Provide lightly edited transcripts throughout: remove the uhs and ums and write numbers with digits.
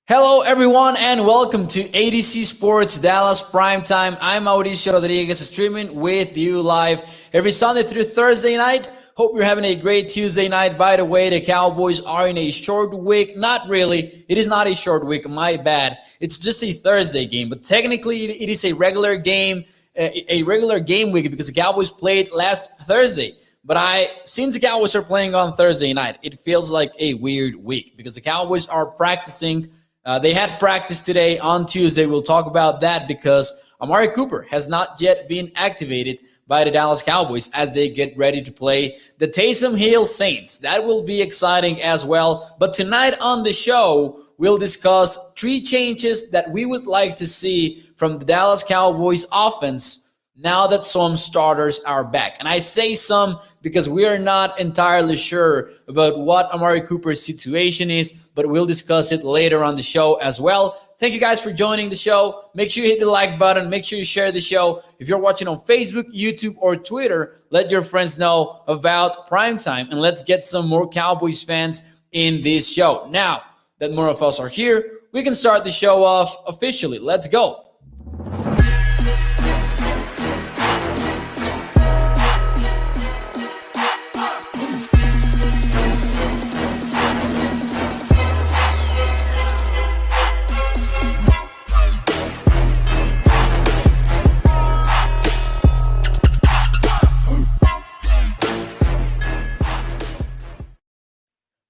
Hello, everyone, and welcome to ADC Sports Dallas Primetime. I'm Mauricio Rodriguez, streaming with you live every Sunday through Thursday night. Hope you're having a great Tuesday night. By the way, the Cowboys are in a short week. Not really. It is not a short week. My bad. It's just a Thursday game, but technically it is a regular game, a regular game week because the Cowboys played last Thursday. But since the Cowboys are playing on Thursday night, it feels like a weird week because the Cowboys are practicing. They had practice today on Tuesday. We'll talk about that because Amari Cooper has not yet been activated by the Dallas Cowboys as they get ready to play the Taysom Hill Saints. That will be exciting as well. But tonight on the show, we'll discuss 3 changes that we would like to see from the Dallas Cowboys offense now that some starters are back. And I say some because we are not entirely sure about what Amari Cooper's situation is, but we'll discuss it later on the show as well. Thank you guys for joining the show. Make sure you hit the like button. Make sure you share the show. If you're watching on Facebook, YouTube, or Twitter, let your friends know about Primetime, and let's get some more Cowboys fans in this show. Now that more of us are here, we can start the show off officially. Let's go.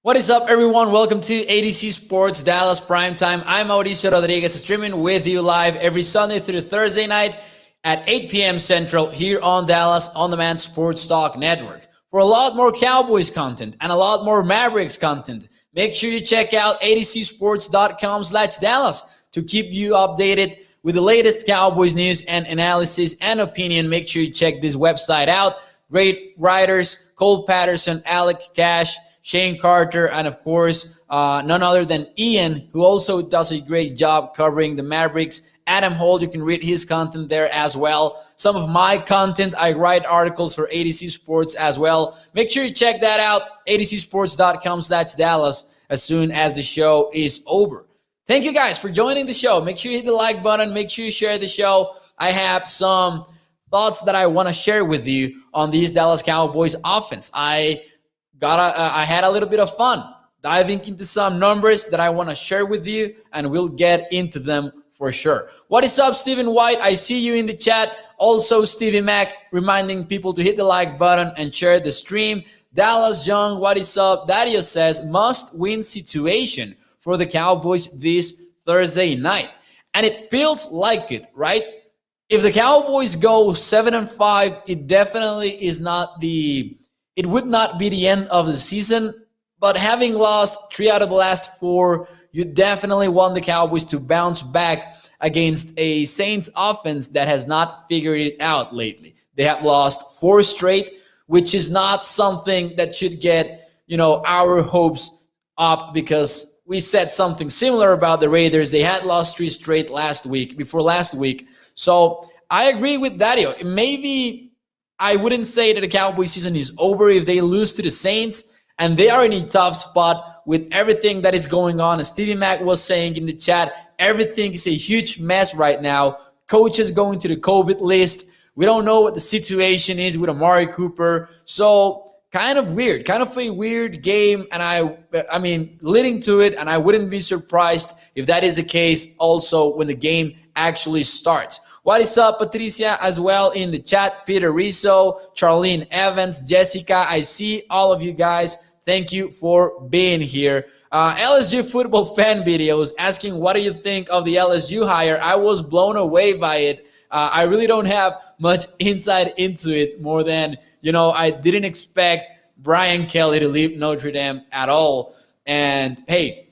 What is up, everyone? Welcome to ADC Sports Dallas Primetime. I'm Mauricio Rodriguez, streaming with you live every Sunday through Thursday night at 8 p.m. Central here on Dallas On Demand Sports Talk Network. For a lot more Cowboys content and a lot more Mavericks content, make sure you check out adcsports.com/Dallas to keep you updated with the latest Cowboys news and analysis and opinion. Make sure you check this website out. Great writers, Cole Patterson, Alec Cash, Shane Carter, and of course, none other than Ian, who also does a great job covering the Mavericks. Adam Holt, you can read his content there as well. Some of my content, I write articles for ADC Sports as well. Make sure you check that out, adcsports.com/Dallas, as soon as the show is over. Thank you guys for joining the show. Make sure you hit the like button. Make sure you share the show. I have some thoughts that I want to share with you on these Dallas Cowboys offense. I had a little bit of fun diving into some numbers that I want to share with you, and we'll get into them for sure. What is up, Stephen White? I see you in the chat. Also, Stevie Mac reminding people to hit the like button and share the stream. Dallas Young, what is up? Dario says, must-win situation for the Cowboys this Thursday night. And it feels like it, right? If the Cowboys go 7-5, it definitely is not it would not be the end of the season, but having lost 3 out of the last 4, you definitely want the Cowboys to bounce back against a Saints offense that has not figured it out lately. They have lost 4 straight, which is not something that should get, our hopes up, because we said something similar about the Raiders. They had lost 3 straight before last week. So I agree with Dario. Maybe I wouldn't say that the Cowboys season is over if they lose to the Saints, and they are in a tough spot with everything that is going on. As Stevie Mac was saying in the chat, everything is a huge mess right now. Coaches going to the COVID list. We don't know what the situation is with Amari Cooper. So kind of weird, kind of a weird game. And I mean, leading to it, and I wouldn't be surprised if that is the case also when the game actually starts. What is up, Patricia, as well in the chat? Peter Rizzo, Charlene Evans, Jessica, I see all of you guys. Thank you for being here. LSU football fan videos asking, what do you think of the LSU hire? I was blown away by it. I really don't have much insight into it more than, I didn't expect Brian Kelly to leave Notre Dame at all. And hey,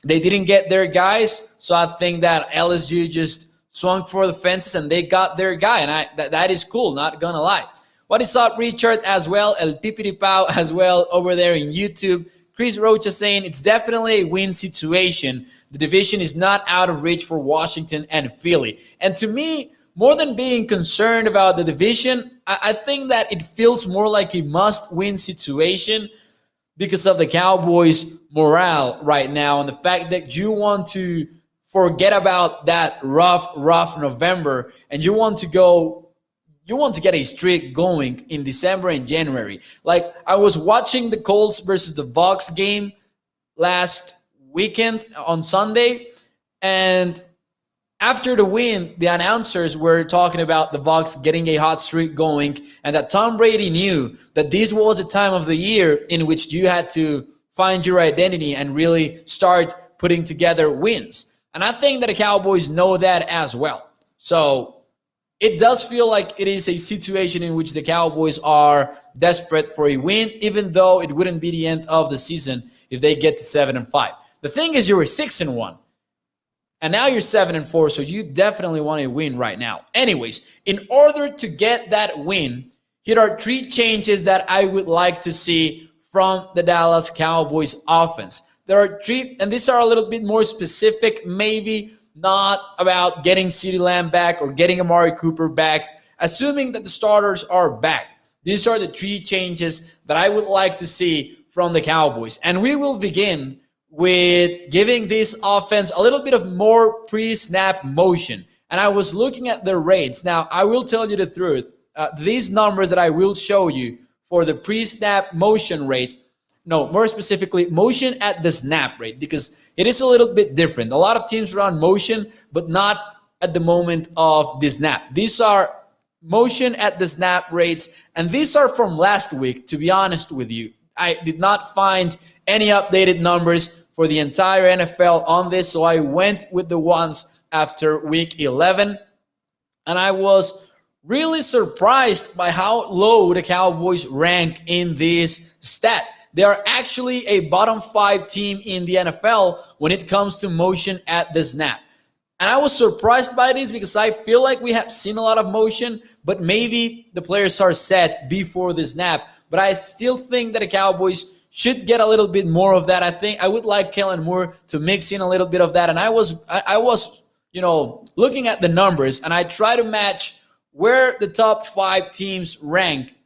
they didn't get their guys. So I think that LSU just swung for the fences and they got their guy. And that is cool, not gonna lie. What is up, Richard, as well? El Pipiri Pau as well over there in YouTube. Chris Rocha saying it's definitely a win situation. The division is not out of reach for Washington and Philly. And to me, more than being concerned about the division, I think that it feels more like a must-win situation because of the Cowboys' morale right now and the fact that you want to forget about that rough November and you want to get a streak going in December and January. Like, I was watching the Colts versus the Bucs game last weekend on Sunday, and after the win, the announcers were talking about the Bucs getting a hot streak going and that Tom Brady knew that this was a time of the year in which you had to find your identity and really start putting together wins. And I think that the Cowboys know that as well. So it does feel like it is a situation in which the Cowboys are desperate for a win, even though it wouldn't be the end of the season if they get to 7-5. The thing is, you were 6-1. And now you're 7-4, so you definitely want a win right now. Anyways, in order to get that win, here are 3 changes that I would like to see from the Dallas Cowboys offense. There are 3, and these are a little bit more specific, maybe not about getting CeeDee Lamb back or getting Amari Cooper back, assuming that the starters are back. These are the 3 changes that I would like to see from the Cowboys. And we will begin with giving this offense a little bit of more pre-snap motion. And I was looking at the rates. Now, I will tell you the truth. These numbers that I will show you for the pre-snap motion rate, no, more specifically, motion at the snap rate, because it is a little bit different. A lot of teams run motion, but not at the moment of the snap. These are motion at the snap rates, and these are from last week, to be honest with you. I did not find any updated numbers for the entire NFL on this, so I went with the ones after week 11, and I was really surprised by how low the Cowboys rank in this stat. They are actually a bottom 5 team in the NFL when it comes to motion at the snap. And I was surprised by this because I feel like we have seen a lot of motion, but maybe the players are set before the snap. But I still think that the Cowboys should get a little bit more of that. I think I would like Kellen Moore to mix in a little bit of that. And I was looking at the numbers, and I try to match where the top 5 teams rank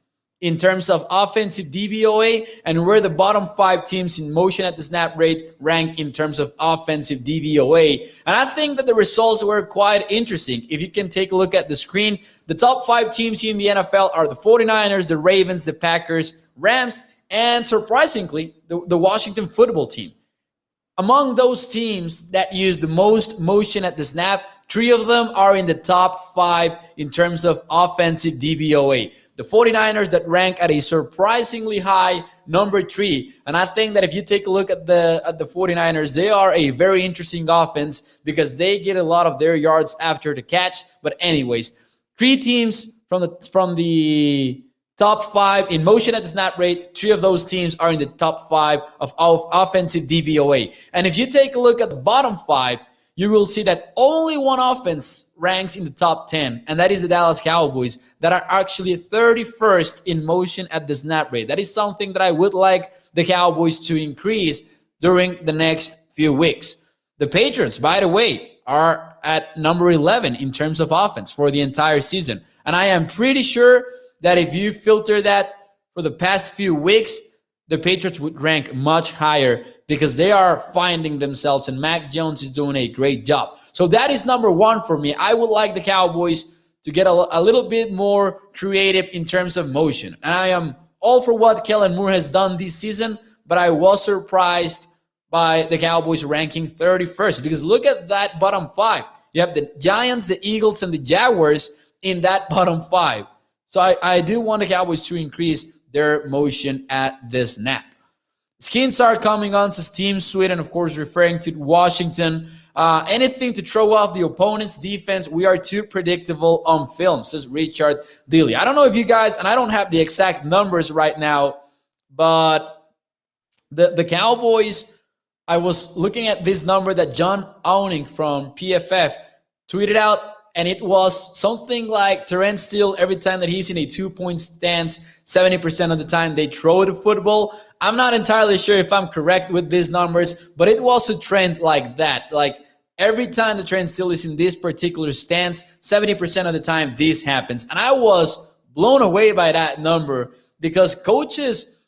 in terms of offensive DVOA and where the bottom 5 teams in motion at the snap rate rank in terms of offensive DVOA. And I think that the results were quite interesting. If you can take a look at the screen, the top 5 teams in the NFL are the 49ers, the Ravens, the Packers, Rams, and surprisingly, the Washington football team. Among those teams that use the most motion at the snap, 3 of them are in the top 5 in terms of offensive DVOA. The 49ers that rank at a surprisingly high number 3. And I think that if you take a look at the 49ers, they are a very interesting offense because they get a lot of their yards after the catch. But anyways, 3 teams from the top 5 in motion at the snap rate. 3 of those teams are in the top 5 of offensive DVOA. And if you take a look at the bottom 5, you will see that only one offense ranks in the top 10, and that is the Dallas Cowboys, that are actually 31st in motion at the snap rate. That is something that I would like the Cowboys to increase during the next few weeks. The Patriots, by the way, are at number 11 in terms of offense for the entire season. And I am pretty sure that if you filter that for the past few weeks, the Patriots would rank much higher because they are finding themselves, and Mac Jones is doing a great job. So that is number 1 for me. I would like the Cowboys to get a little bit more creative in terms of motion. And I am all for what Kellen Moore has done this season, but I was surprised by the Cowboys ranking 31st because look at that bottom 5. You have the Giants, the Eagles, and the Jaguars in that bottom 5. So I do want the Cowboys to increase their motion at the snap. Skins are coming on, says Team Sweden, of course, referring to Washington. Anything to throw off the opponent's defense. We are too predictable on film, says Richard Dilly. I don't know if you guys, and I don't have the exact numbers right now, but the Cowboys, I was looking at this number that John Owning from PFF tweeted out, and it was something like Terrence Steele, every time that he's in a 2-point stance, 70% of the time they throw the football. I'm not entirely sure if I'm correct with these numbers, but it was a trend like that. Like every time the Terrence Steele is in this particular stance, 70% of the time this happens. And I was blown away by that number because coaches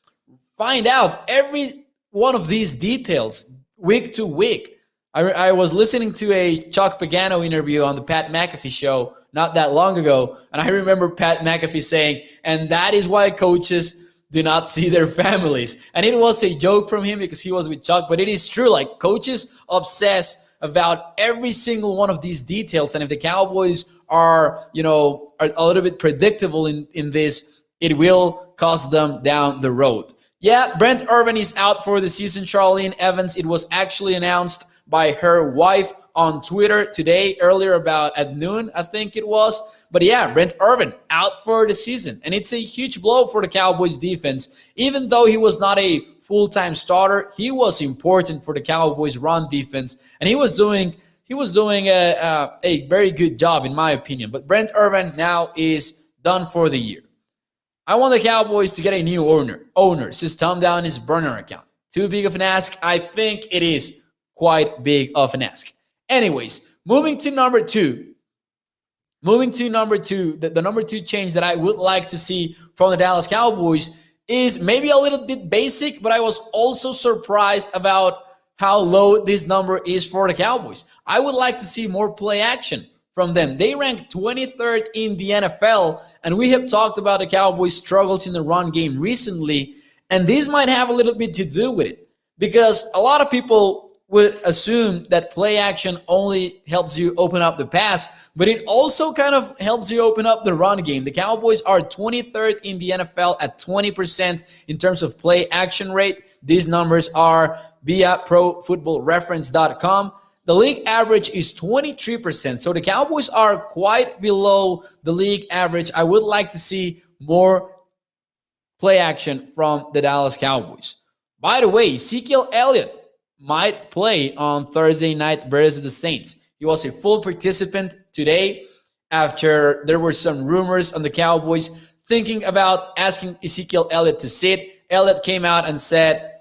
find out every one of these details week to week. I was listening to a Chuck Pagano interview on the Pat McAfee show not that long ago, and I remember Pat McAfee saying, and that is why coaches do not see their families. And it was a joke from him because he was with Chuck, but it is true. Like, coaches obsess about every single one of these details, and if the Cowboys are a little bit predictable in this, it will cost them down the road. Yeah, Brent Irvin is out for the season. Charlene Evans, it was actually announced by her wife on Twitter today, earlier about at noon, I think it was. But yeah, Brent Irvin out for the season. And it's a huge blow for the Cowboys defense. Even though he was not a full-time starter, he was important for the Cowboys run defense. And he was doing a very good job, in my opinion. But Brent Irvin now is done for the year. I want the Cowboys to get a new owner since Tom Down his burner account. Too big of an ask? I think it is quite big of an ask. Anyways, moving to number two. The number two change that I would like to see from the Dallas Cowboys is maybe a little bit basic, but I was also surprised about how low this number is for the Cowboys. I would like to see more play action from them. They rank 23rd in the NFL, and we have talked about the Cowboys' struggles in the run game recently, and this might have a little bit to do with it, because a lot of people would assume that play action only helps you open up the pass, but it also kind of helps you open up the run game. The Cowboys are 23rd in the NFL at 20% in terms of play action rate. These numbers are via ProFootballReference.com. The league average is 23%, so the Cowboys are quite below the league average. I would like to see more play action from the Dallas Cowboys. By the way, Ezekiel Elliott might play on Thursday night versus the Saints. He was a full participant today after there were some rumors on the Cowboys thinking about asking Ezekiel Elliott to sit. Elliott came out and said,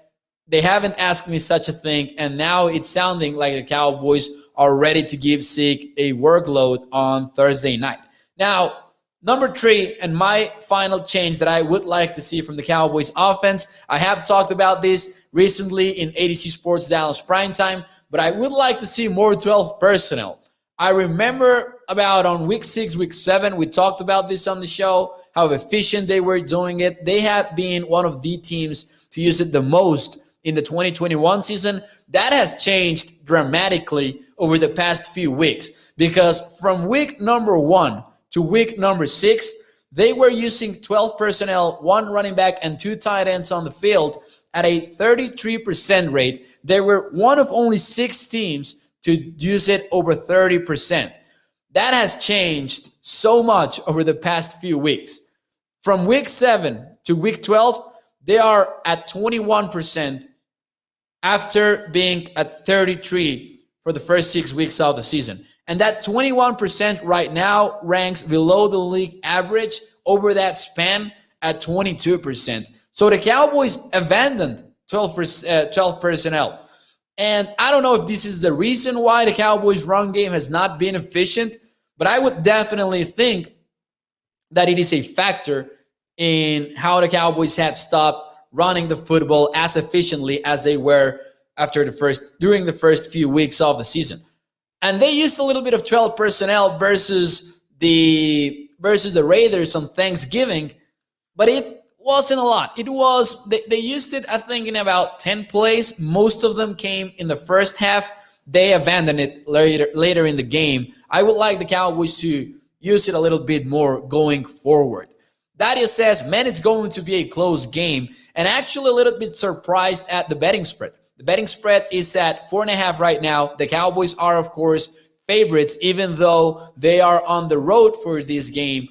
they haven't asked me such a thing, and now it's sounding like the Cowboys are ready to give Zeke a workload on Thursday night. Now, number three, and my final change that I would like to see from the Cowboys offense, I have talked about this recently in ADC Sports Dallas Primetime, but I would like to see more 12 personnel. I remember about on week 6, week 7, we talked about this on the show, how efficient they were doing it. They have been one of the teams to use it the most in the 2021 season. That has changed dramatically over the past few weeks, because from week number 1 to week number 6, they were using 12 personnel, 1 running back, and 2 tight ends on the field at a 33% rate. They were one of only 6 teams to use it over 30%. That has changed so much over the past few weeks. From week 7 to week 12, they are at 21% after being at 33% for the first 6 weeks of the season. And that 21% right now ranks below the league average over that span at 22%. So the Cowboys abandoned 12 personnel. And I don't know if this is the reason why the Cowboys' run game has not been efficient, but I would definitely think that it is a factor in how the Cowboys have stopped running the football as efficiently as they were during the first few weeks of the season. And they used a little bit of 12 personnel versus the Raiders on Thanksgiving, but it wasn't a lot. They used it, I think, in about 10 plays. Most of them came in the first half. They abandoned it later in the game. I would like the Cowboys to use it a little bit more going forward. Dario says, man, it's going to be a close game, and actually a little bit surprised at the betting spread. The betting spread is at 4.5 right now. The Cowboys are, of course, favorites, even though they are on the road for this game.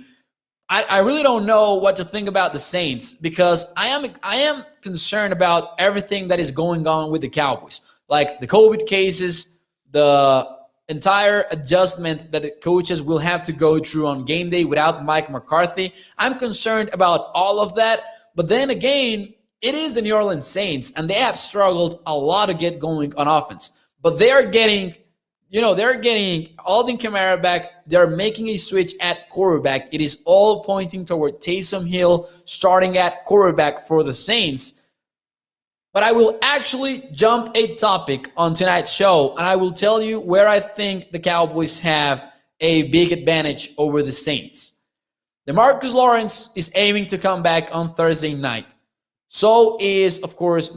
I really don't know what to think about the Saints, because I am concerned about everything that is going on with the Cowboys, like the COVID cases, the entire adjustment that the coaches will have to go through on game day without Mike McCarthy. I'm concerned about all of that. But then again, it is the New Orleans Saints, and they have struggled a lot to get going on offense. But they're getting Alvin Kamara back. They're making a switch at quarterback. It is all pointing toward Taysom Hill starting at quarterback for the Saints. But I will actually jump a topic on tonight's show, and I will tell you where I think the Cowboys have a big advantage over the Saints. DeMarcus Lawrence is aiming to come back on Thursday night. So is, of course,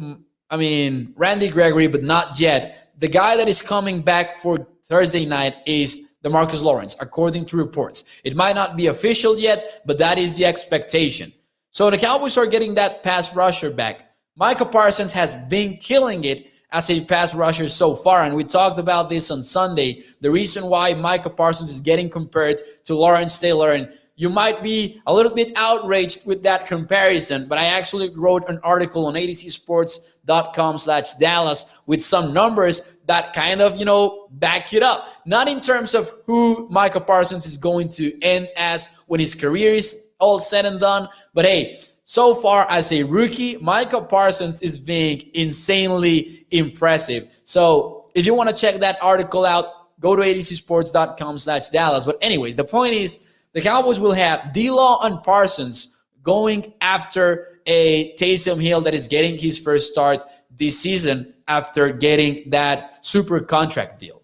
Randy Gregory, but not yet. The guy that is coming back for Thursday night is DeMarcus Lawrence, according to reports. It might not be official yet, but that is the expectation. So the Cowboys are getting that pass rusher back. Micah Parsons has been killing it as a pass rusher so far, and we talked about this on Sunday. The reason why Micah Parsons is getting compared to Lawrence Taylor, and you might be a little bit outraged with that comparison, but I actually wrote an article on adcsports.com/Dallas with some numbers that kind of, back it up. Not in terms of who Micah Parsons is going to end as when his career is all said and done, but hey, so far as a rookie, Micah Parsons is being insanely impressive. So if you want to check that article out, go to adcsports.com/Dallas. But anyways, the point is, the Cowboys will have D-Law and Parsons going after a Taysom Hill that is getting his first start this season after getting that super contract deal.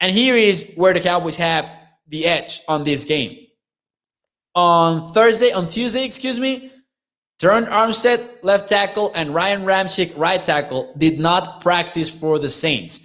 And here is where the Cowboys have the edge on this game. On Tuesday, Teron Armstead, left tackle, and Ryan Ramczyk, right tackle, did not practice for the Saints.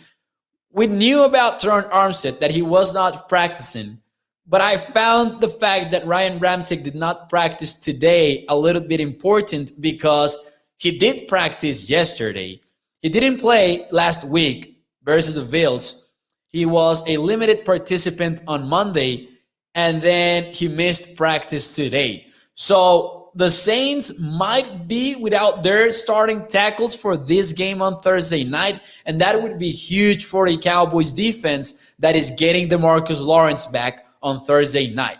We knew about Teron Armstead that he was not practicing, but I found the fact that Ryan Ramczyk did not practice today a little bit important because he did practice yesterday. He didn't play last week versus the Bills. He was a limited participant on Monday, and then he missed practice today. So the Saints might be without their starting tackles for this game on Thursday night, and that would be huge for the Cowboys defense that is getting DeMarcus Lawrence back on Thursday night.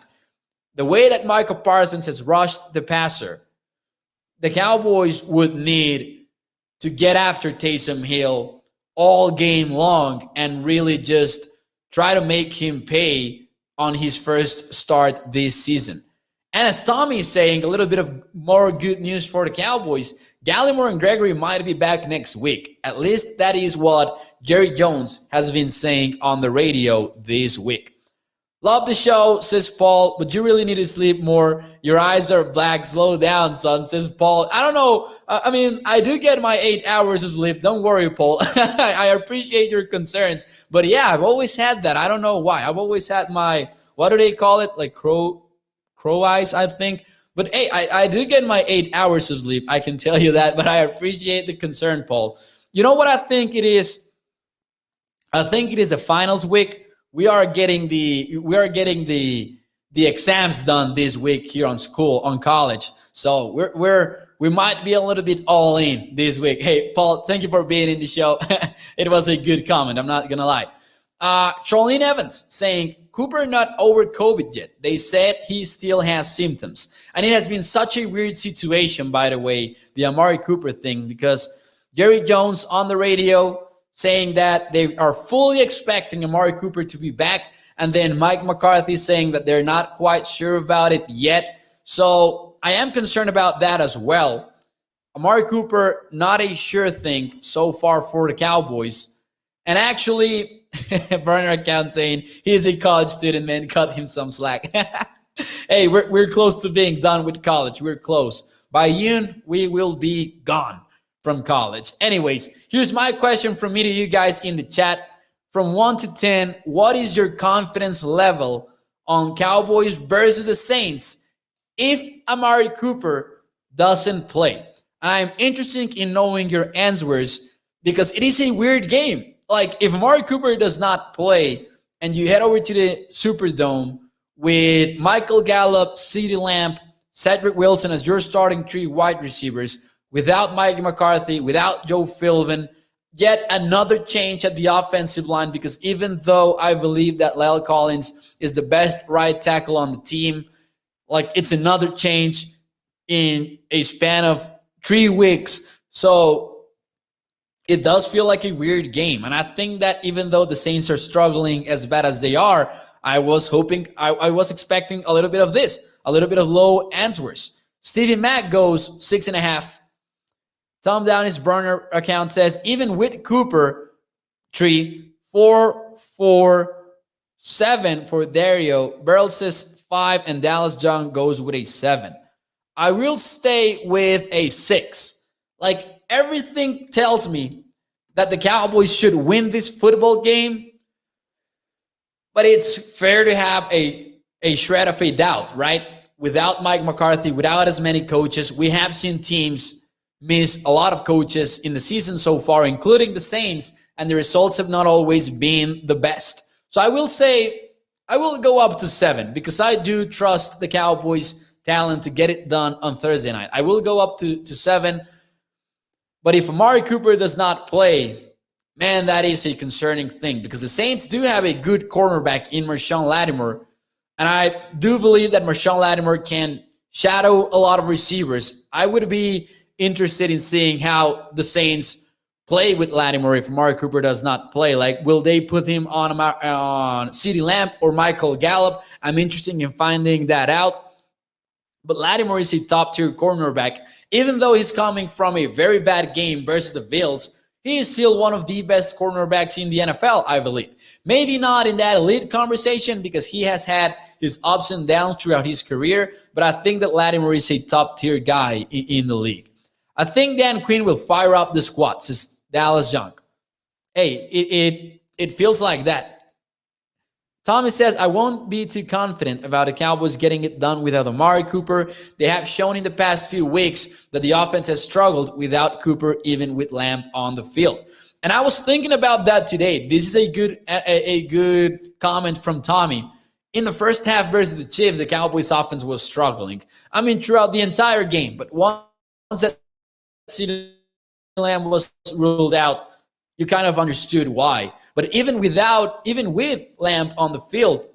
The way that Micah Parsons has rushed the passer, the Cowboys would need to get after Taysom Hill all game long and really just try to make him pay on his first start this season. And as Tommy is saying, a little bit of more good news for the Cowboys, Gallimore and Gregory might be back next week. At least that is what Jerry Jones has been saying on the radio this week. Love the show, says Paul, but you really need to sleep more. Your eyes are black. Slow down, son, says Paul. I don't know. I do get my 8 hours of sleep. Don't worry, Paul. I appreciate your concerns. But yeah, I've always had that. I don't know why. I've always had my, what do they call it? Like crow eyes, I think. But hey, I do get my 8 hours of sleep. I can tell you that. But I appreciate the concern, Paul. You know what I think it is? I think it is a finals week. We are getting the exams done this week here on college. So we might be a little bit all in this week. Hey, Paul, thank you for being in the show. It was a good comment. I'm not gonna lie. Charlene Evans saying Cooper not over COVID yet. They said he still has symptoms, and it has been such a weird situation, by the way, the Amari Cooper thing, because Jerry Jones on the radio saying that they are fully expecting Amari Cooper to be back, and then Mike McCarthy saying that they're not quite sure about it yet. So I am concerned about that as well. Amari Cooper, not a sure thing so far for the Cowboys. And actually, burner account saying he's a college student, man, cut him some slack. Hey, we're close to being done with college. We're close. By June, we will be gone from college. Anyways, here's my question from me to you guys in the chat. From 1 to 10, what is your confidence level on Cowboys versus the Saints if Amari Cooper doesn't play? I'm interested in knowing your answers because it is a weird game. Like, if Amari Cooper does not play and you head over to the Superdome with Michael Gallup, CeeDee Lamb, Cedric Wilson as your starting 3 wide receivers, without Mike McCarthy, without Joe Philbin, yet another change at the offensive line, because even though I believe that La'el Collins is the best right tackle on the team, like, it's another change in a span of 3 weeks. So it does feel like a weird game. And I think that even though the Saints are struggling as bad as they are, I was expecting a little bit of this, a little bit of low answers. Stevie Mack goes 6.5. Tom Downey's burner account says, even with Cooper, 3, 4, 4, 7 for Dario. Beryl says 5, and Dallas John goes with a 7. I will stay with a 6. Like, everything tells me that the Cowboys should win this football game, but it's fair to have a shred of a doubt, right? Without Mike McCarthy, without as many coaches, we have seen teams miss a lot of coaches in the season so far, including the Saints, and the results have not always been the best. So I will say, I will go up to 7 because I do trust the Cowboys' talent to get it done on Thursday night. I will go up to 7. But if Amari Cooper does not play, man, that is a concerning thing because the Saints do have a good cornerback in Marshawn Lattimore. And I do believe that Marshawn Lattimore can shadow a lot of receivers. I would be interested in seeing how the Saints play with Lattimore if Amari Cooper does not play. Like, will they put him on CeeDee Lamb or Michael Gallup? I'm interested in finding that out. But Lattimore is a top-tier cornerback. Even though he's coming from a very bad game versus the Bills, he is still one of the best cornerbacks in the NFL, I believe. Maybe not in that elite conversation because he has had his ups and downs throughout his career, but I think that Lattimore is a top-tier guy in the league. I think Dan Quinn will fire up the squad, says Dallas Junk. Hey, it feels like that. Tommy says, I won't be too confident about the Cowboys getting it done without Amari Cooper. They have shown in the past few weeks that the offense has struggled without Cooper, even with Lamb on the field. And I was thinking about that today. This is a good comment from Tommy. In the first half versus the Chiefs, the Cowboys offense was struggling. I mean, throughout the entire game. But once that CeeDee Lamb was ruled out, you kind of understood why. But even with Lamb on the field,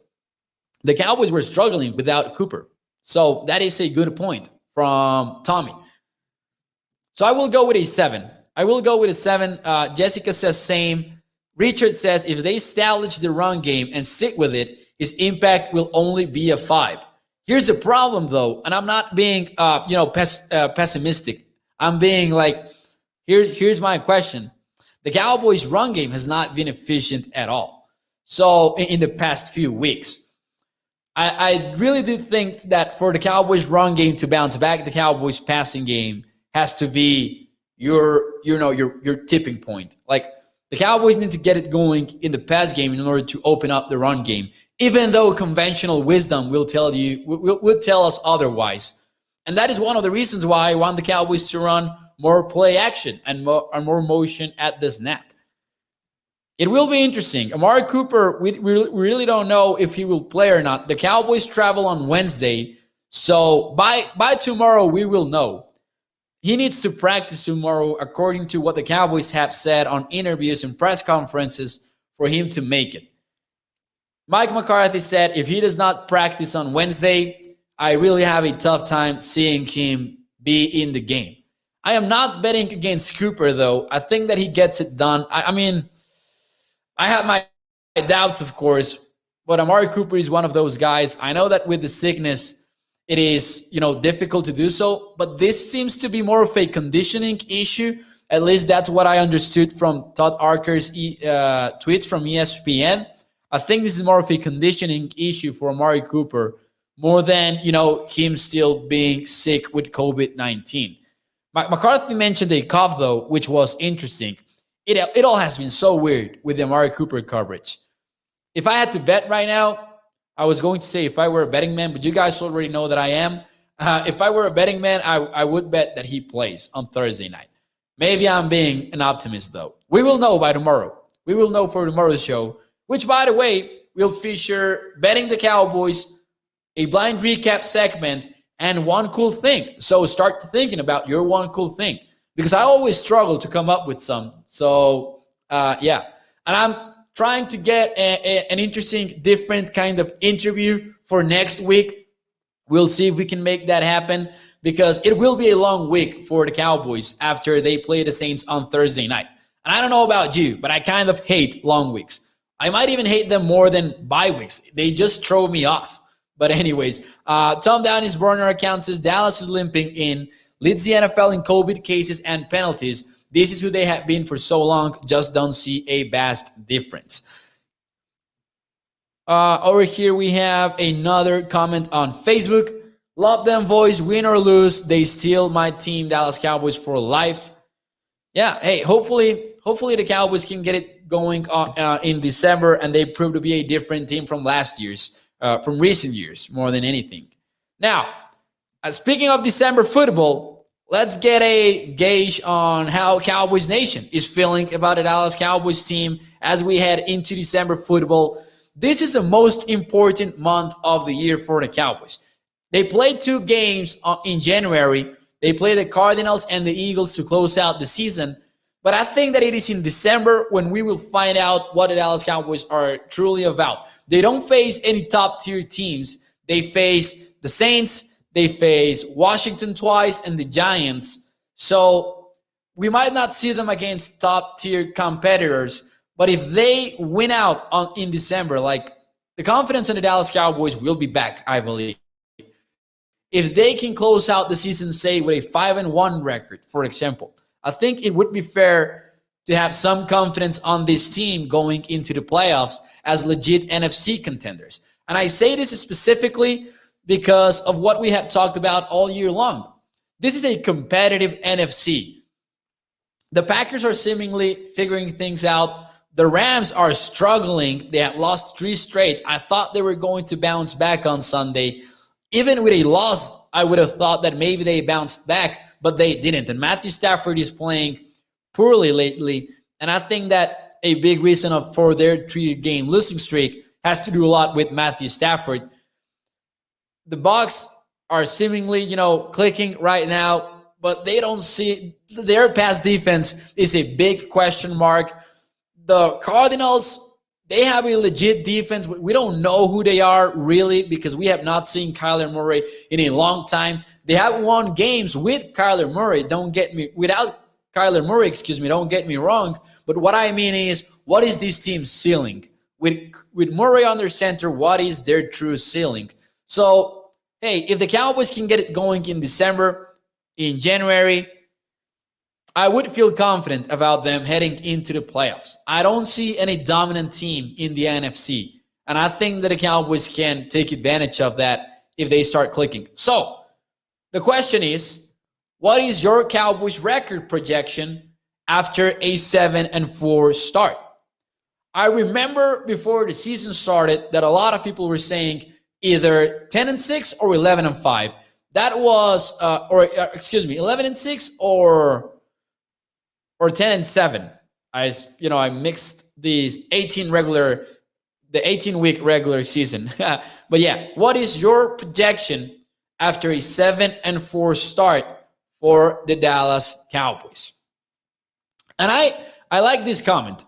the Cowboys were struggling without Cooper. So that is a good point from Tommy. So I will go with a 7. Jessica says same. Richard says if they establish the run game and stick with it, his impact will only be a 5. Here's the problem, though, and I'm not being pessimistic. I'm being like, here's my question. The Cowboys' run game has not been efficient at all. So in the past few weeks, I really do think that for the Cowboys' run game to bounce back, the Cowboys' passing game has to be your tipping point. Like, the Cowboys need to get it going in the pass game in order to open up the run game, even though conventional wisdom will tell us otherwise. And that is one of the reasons why I want the Cowboys to run more play action and more motion at the snap. It will be interesting. Amari Cooper, we really don't know if he will play or not. The Cowboys travel on Wednesday, so by tomorrow we will know. He needs to practice tomorrow according to what the Cowboys have said on interviews and press conferences for him to make it. Mike McCarthy said if he does not practice on Wednesday, I really have a tough time seeing him be in the game. I am not betting against Cooper, though. I think that he gets it done. I mean, I have my doubts, of course, but Amari Cooper is one of those guys. I know that with the sickness, it is, difficult to do so, but this seems to be more of a conditioning issue. At least that's what I understood from Todd Arker's tweets from ESPN. I think this is more of a conditioning issue for Amari Cooper more than, him still being sick with COVID-19. McCarthy mentioned a cough, though, which was interesting. It all has been so weird with the Amari Cooper coverage. If I had to bet right now, I was going to say if I were a betting man, but you guys already know that I am. If I were a betting man, I would bet that he plays on Thursday night. Maybe I'm being an optimist, though. We will know by tomorrow. We will know for tomorrow's show, which, by the way, will feature betting the Cowboys, a blind recap segment, and one cool thing. So start thinking about your one cool thing because I always struggle to come up with some. So, yeah. And I'm trying to get an interesting, different kind of interview for next week. We'll see if we can make that happen because it will be a long week for the Cowboys after they play the Saints on Thursday night. And I don't know about you, but I kind of hate long weeks. I might even hate them more than bye weeks. They just throw me off. But anyways, Tom Downey's burner account says Dallas is limping in. leads the NFL in COVID cases and penalties. This is who they have been for so long. Just don't see a vast difference. Over here, we have another comment on Facebook. Love them, boys. Win or lose, they still my team, Dallas Cowboys for life. Yeah, hey, hopefully the Cowboys can get it going in December, and they prove to be a different team from from recent years, more than anything. Now, speaking of December football, let's get a gauge on how Cowboys Nation is feeling about the Dallas Cowboys team as we head into December football. This is the most important month of the year for the Cowboys. They played 2 games in January. They play the Cardinals and the Eagles to close out the season. But I think that it is in December when we will find out what the Dallas Cowboys are truly about. They don't face any top-tier teams. They face the Saints, they face Washington twice, and the Giants. So we might not see them against top-tier competitors. But if they win out in December, like, the confidence in the Dallas Cowboys will be back, I believe. If they can close out the season, say, with a 5-1 record, for example, I think it would be fair to have some confidence on this team going into the playoffs as legit NFC contenders. And I say this specifically because of what we have talked about all year long. This is a competitive NFC. The Packers are seemingly figuring things out. The Rams are struggling. They have lost 3 straight. I thought they were going to bounce back on Sunday. Even with a loss, I would have thought that maybe they bounced back, but they didn't. And Matthew Stafford is playing poorly lately. And I think that a big reason for their 3-game losing streak has to do a lot with Matthew Stafford. The Bucs are seemingly, clicking right now, but they don't see their pass defense is a big question mark. The Cardinals, they have a legit defense, but we don't know who they are really because we have not seen Kyler Murray in a long time. They have won games with Kyler Murray. Don't get me wrong. But what I mean is, what is this team's ceiling? With Murray under center, what is their true ceiling? So, hey, if the Cowboys can get it going in December, in January, I would feel confident about them heading into the playoffs. I don't see any dominant team in the NFC. And I think that the Cowboys can take advantage of that if they start clicking. So, the question is, what is your Cowboys record projection after a 7-4 start? I remember before the season started that a lot of people were saying either 10-6 or 11-5. That was, 11-6 or 10-7. I mixed these 18-week regular season. But yeah, what is your projection after a 7-4 start for the Dallas Cowboys? And I like this comment.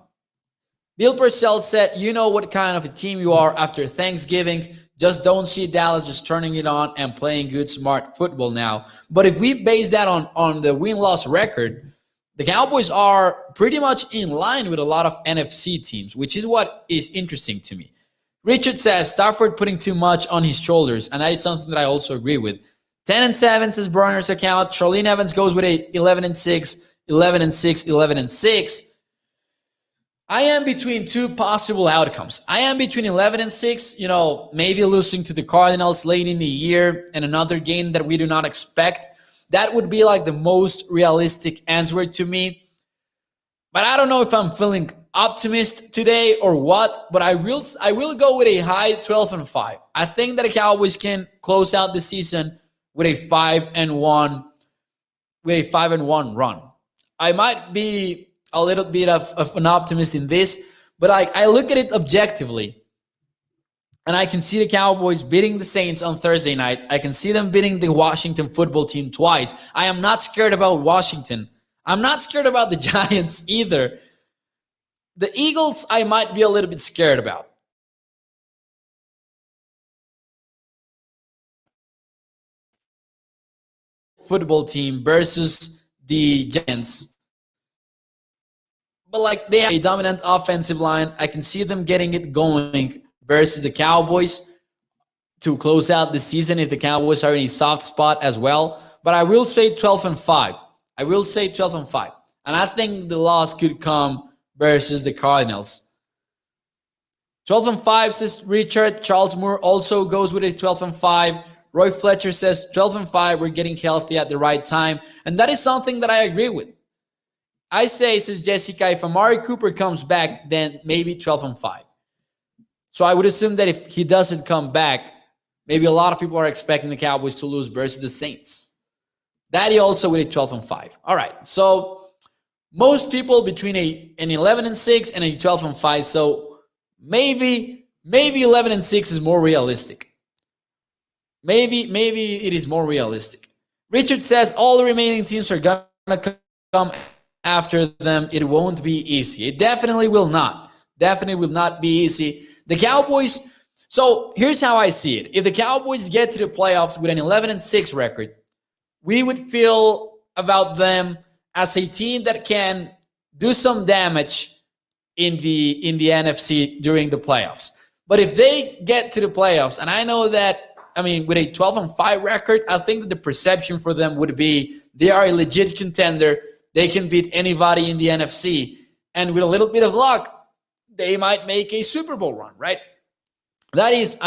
Bill Purcell said, "You know what kind of a team you are after Thanksgiving. Just don't see Dallas just turning it on and playing good, smart football now." But if we base that on the win-loss record, the Cowboys are pretty much in line with a lot of NFC teams, which is what is interesting to me. Richard says, Stafford putting too much on his shoulders, and that is something that I also agree with. 10-7 says Burner's account. Charlene Evans goes with a 11-6, 11-6, 11-6. I am between 2 possible outcomes. I am between 11-6, maybe losing to the Cardinals late in the year and another game that we do not expect. That would be like the most realistic answer to me. But I don't know if I'm feeling optimist today or what, but I will go with a high 12-5. I think that the Cowboys can close out the season with a 5-1 run. I might be a little bit of an optimist in this, but I look at it objectively. And I can see the Cowboys beating the Saints on Thursday night. I can see them beating the Washington football team twice. I am not scared about Washington. I'm not scared about the Giants either. The Eagles, I might be a little bit scared about. Football team versus the Giants. But they have a dominant offensive line. I can see them getting it going versus the Cowboys to close out the season if the Cowboys are in a soft spot as well. but I will say 12-5. I will say 12-5. And I think the loss could come versus the Cardinals. 12-5 says Richard. Charles Moore also goes with a 12-5. Roy Fletcher says 12-5. We're getting healthy at the right time. And that is something that I agree with. I say, says Jessica, if Amari Cooper comes back, then maybe 12-5. So I would assume that if he doesn't come back, maybe a lot of people are expecting the Cowboys to lose versus the Saints. Daddy also with a 12-5. All right. So most people between an 11-6 and a 12-5. So maybe 11-6 is more realistic. Maybe it is more realistic. Richard says all the remaining teams are going to come after them. It won't be easy. It definitely will not. Definitely will not be easy. The Cowboys, so here's how I see it. If the Cowboys get to the playoffs with an 11-6 record, we would feel about them as a team that can do some damage in the NFC during the playoffs. But if they get to the playoffs, and I know that, with a 12-5 record, I think that the perception for them would be they are a legit contender. They can beat anybody in the NFC. And with a little bit of luck, they might make a Super Bowl run, right? That is,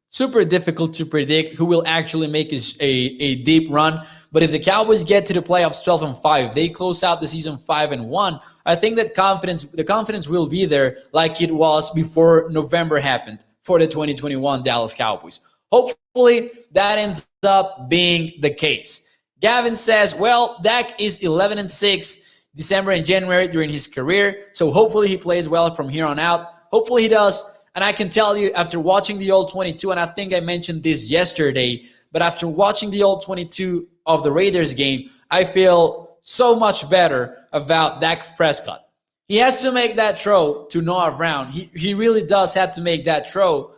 super difficult to predict who will actually make a deep run. But if the Cowboys get to the playoffs 12-5, they close out the season 5-1, I think that the confidence will be there like it was before November happened for the 2021 Dallas Cowboys. Hopefully, that ends up being the case. Gavin says, well, Dak is 11-6 December and January during his career, so hopefully he plays well from here on out. Hopefully he does. And I can tell you, after watching the All 22, and I think I mentioned this yesterday, but after watching the All 22 of the Raiders game, I feel so much better about Dak Prescott. He has to make that throw to Noah Brown. He really does have to make that throw.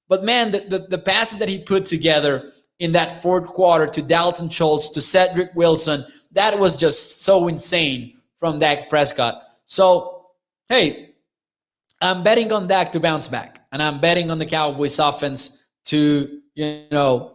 But man, the passes that he put together in that fourth quarter to Dalton Schultz, to Cedric Wilson, that was just so insane from Dak Prescott. So, hey, I'm betting on Dak to bounce back. And I'm betting on the Cowboys offense to, in a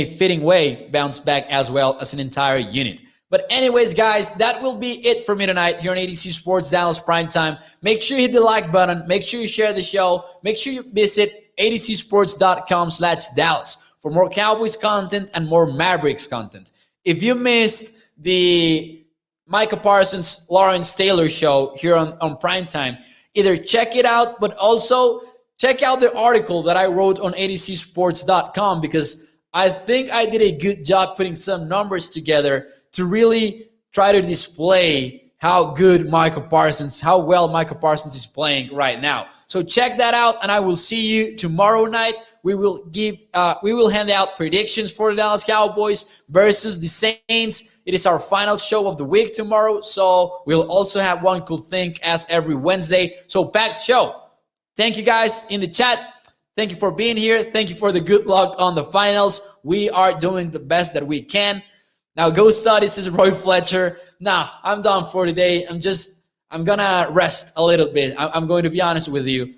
fitting way, bounce back as well as an entire unit. But anyways, guys, that will be it for me tonight here on ADC Sports Dallas Primetime. Make sure you hit the like button. Make sure you share the show. Make sure you visit adcsports.com/Dallas for more Cowboys content and more Mavericks content. If you missed the Micah Parsons, Lawrence Taylor show here on Primetime, either check it out, but also check out the article that I wrote on adcsports.com, because I think I did a good job putting some numbers together to really try to display how well Micah Parsons is playing right now. So check that out, and I will see you tomorrow night. We will hand out predictions for the Dallas Cowboys versus the Saints. It is our final show of the week tomorrow, so we'll also have One Cool Think as every Wednesday. So packed show. Thank you guys in the chat. Thank you for being here. Thank you for the good luck on the finals. We are doing the best that we can. Now go study, says Roy Fletcher. Nah, I'm done for today. I'm gonna rest a little bit. I'm going to be honest with you.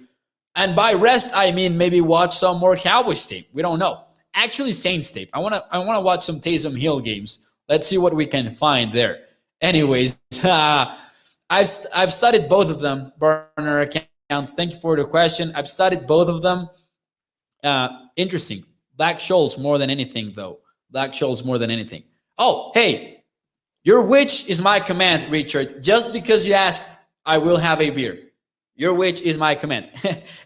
And by rest, I mean maybe watch some more Cowboys tape. We don't know. Actually, Saints tape. I wanna watch some Taysom Hill games. Let's see what we can find there. Anyways, I've studied both of them. Burner account. Thank you for the question. I've studied both of them. Interesting. Black Scholes more than anything, though. Black Scholes more than anything. Oh, hey, your wish is my command, Richard. Just because you asked, I will have a beer. Your wish is my command.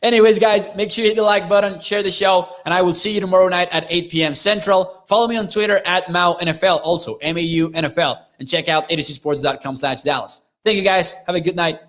Anyways, guys, make sure you hit the like button, share the show, and I will see you tomorrow night at 8 p.m. Central. Follow me on Twitter at MauNFL, also MAU NFL, and check out adcsports.com/Dallas. Thank you, guys. Have a good night.